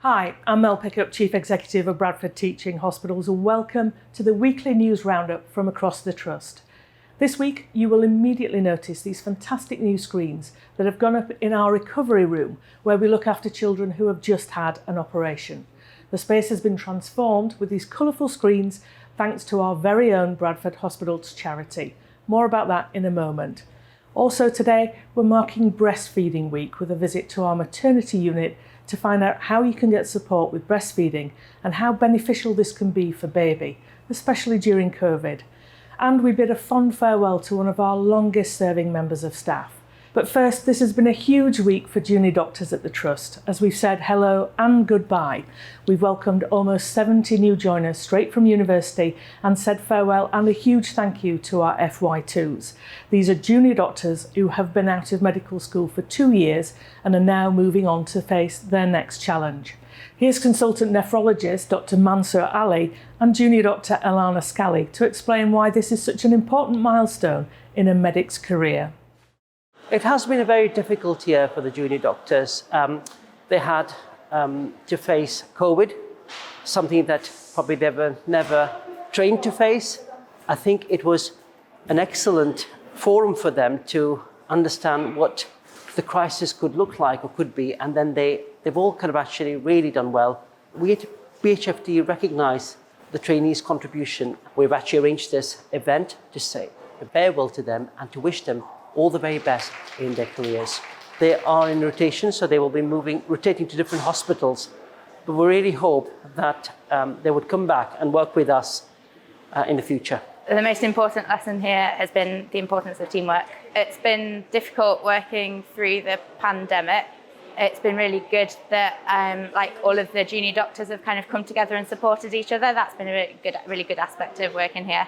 Hi, I'm Mel Pickup, Chief Executive of Bradford Teaching Hospitals, and welcome to the weekly news roundup from across the Trust. This week, you will immediately notice these fantastic new screens that have gone up in our recovery room, where we look after children who have just had an operation. The space has been transformed with these colourful screens thanks to our very own Bradford Hospitals charity. More about that in a moment. Also today, we're marking Breastfeeding Week with a visit to our maternity unit to find out how you can get support with breastfeeding and how beneficial this can be for baby, especially during COVID. And we bid a fond farewell to one of our longest serving members of staff. But first, this has been a huge week for junior doctors at the Trust, as we've said hello and goodbye. We've welcomed almost 70 new joiners straight from university and said farewell and a huge thank you to our FY2s. These are junior doctors who have been out of medical school for 2 years and are now moving on to face their next challenge. Here's consultant nephrologist Dr. Mansour Ali and junior doctor Elana Scally to explain why this is such an important milestone in a medic's career. It has been a very difficult year for the junior doctors. They had to face COVID, something that probably they were never trained to face. I think it was an excellent forum for them to understand what the crisis could look like or could be, and then they've all kind of actually really done well. We at BTHFT recognise the trainees' contribution. We've actually arranged this event to say a farewell to them and to wish them all the very best in their careers. They are in rotation, so they will be rotating to different hospitals. But we really hope that they would come back and work with us in the future. The most important lesson here has been the importance of teamwork. It's been difficult working through the pandemic. It's been really good that all of the junior doctors have kind of come together and supported each other. That's been a really good aspect of working here.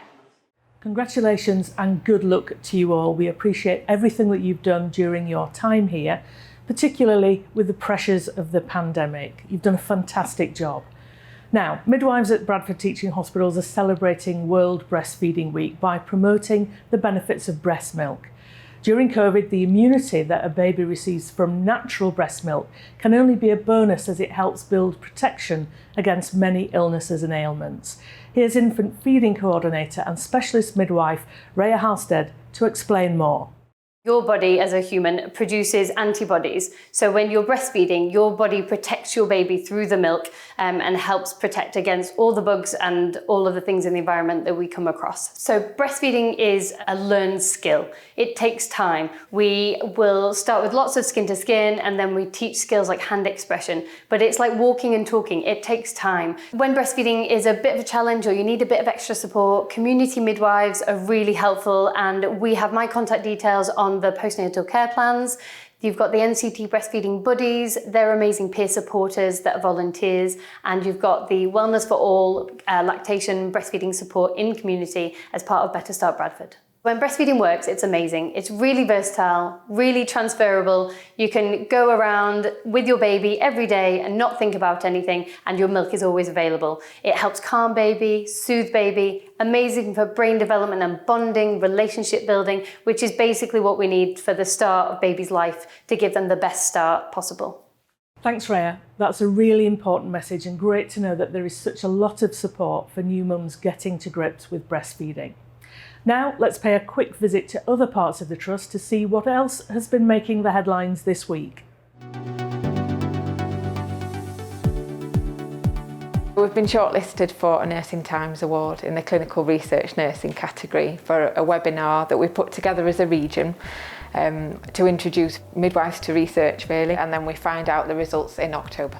Congratulations and good luck to you all. We appreciate everything that you've done during your time here, particularly with the pressures of the pandemic. You've done a fantastic job. Now, midwives at Bradford Teaching Hospitals are celebrating World Breastfeeding Week by promoting the benefits of breast milk. During COVID, the immunity that a baby receives from natural breast milk can only be a bonus as it helps build protection against many illnesses and ailments. Here's infant feeding coordinator and specialist midwife Rhea Halstead to explain more. Your body as a human produces antibodies. So when you're breastfeeding, your body protects your baby through the milk and helps protect against all the bugs and all of the things in the environment that we come across. So breastfeeding is a learned skill. It takes time. We will start with lots of skin to skin, and then we teach skills like hand expression, but it's like walking and talking. It takes time. When breastfeeding is a bit of a challenge or you need a bit of extra support, community midwives are really helpful, and we have my contact details on the postnatal care plans. You've got the NCT breastfeeding buddies. They're amazing peer supporters that are volunteers. And you've got the Wellness for All lactation breastfeeding support in community as part of Better Start Bradford. When breastfeeding works, it's amazing. It's really versatile, really transferable. You can go around with your baby every day and not think about anything, and your milk is always available. It helps calm baby, soothe baby, amazing for brain development and bonding, relationship building, which is basically what we need for the start of baby's life to give them the best start possible. Thanks, Rhea. That's a really important message, and great to know that there is such a lot of support for new mums getting to grips with breastfeeding. Now, let's pay a quick visit to other parts of the Trust to see what else has been making the headlines this week. We've been shortlisted for a Nursing Times Award in the Clinical Research Nursing category for a webinar that we put together as a region to introduce midwives to research, really, and then we find out the results in October.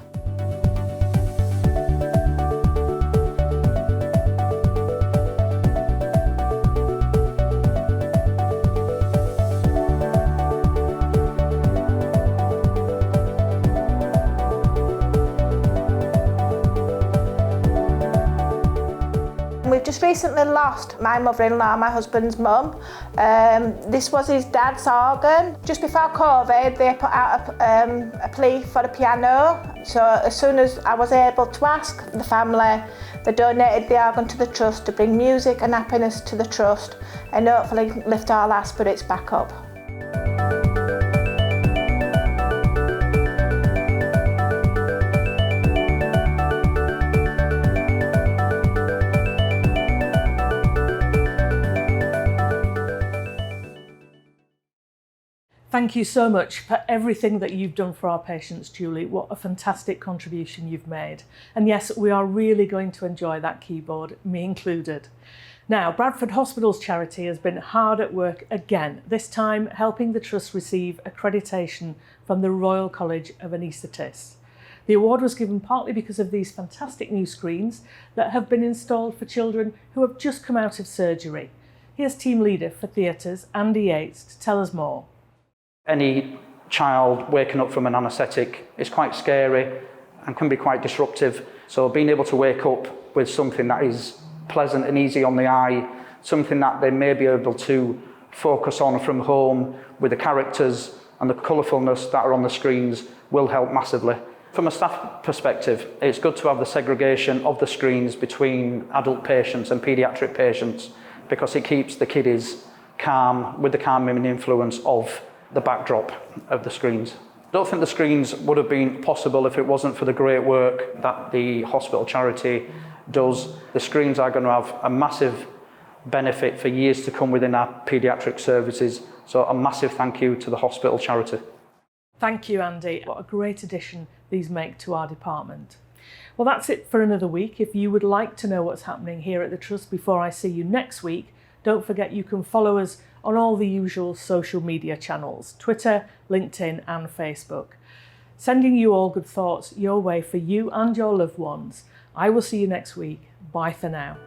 We've just recently lost my mother-in-law, my husband's mum. This was his dad's organ. Just before COVID, they put out a plea for a piano. So as soon as I was able to ask the family, they donated the organ to the Trust to bring music and happiness to the Trust and hopefully lift all our spirits back up. Thank you so much for everything that you've done for our patients, Julie. What a fantastic contribution you've made. And yes, we are really going to enjoy that keyboard, me included. Now, Bradford Hospitals Charity has been hard at work again, this time helping the Trust receive accreditation from the Royal College of Anaesthetists. The award was given partly because of these fantastic new screens that have been installed for children who have just come out of surgery. Here's team leader for theatres, Andy Yates, to tell us more. Any child waking up from an anaesthetic is quite scary and can be quite disruptive. So being able to wake up with something that is pleasant and easy on the eye, something that they may be able to focus on from home with the characters and the colourfulness that are on the screens will help massively. From a staff perspective, it's good to have the segregation of the screens between adult patients and paediatric patients because it keeps the kiddies calm with the calming influence of the backdrop of the screens. I don't think the screens would have been possible if it wasn't for the great work that the hospital charity does. The screens are going to have a massive benefit for years to come within our paediatric services. So a massive thank you to the hospital charity. Thank you, Andy. What a great addition these make to our department. Well, that's it for another week. If you would like to know what's happening here at the Trust before I see you next week, don't forget you can follow us on all the usual social media channels, Twitter, LinkedIn and Facebook. Sending you all good thoughts your way for you and your loved ones. I will see you next week. Bye for now.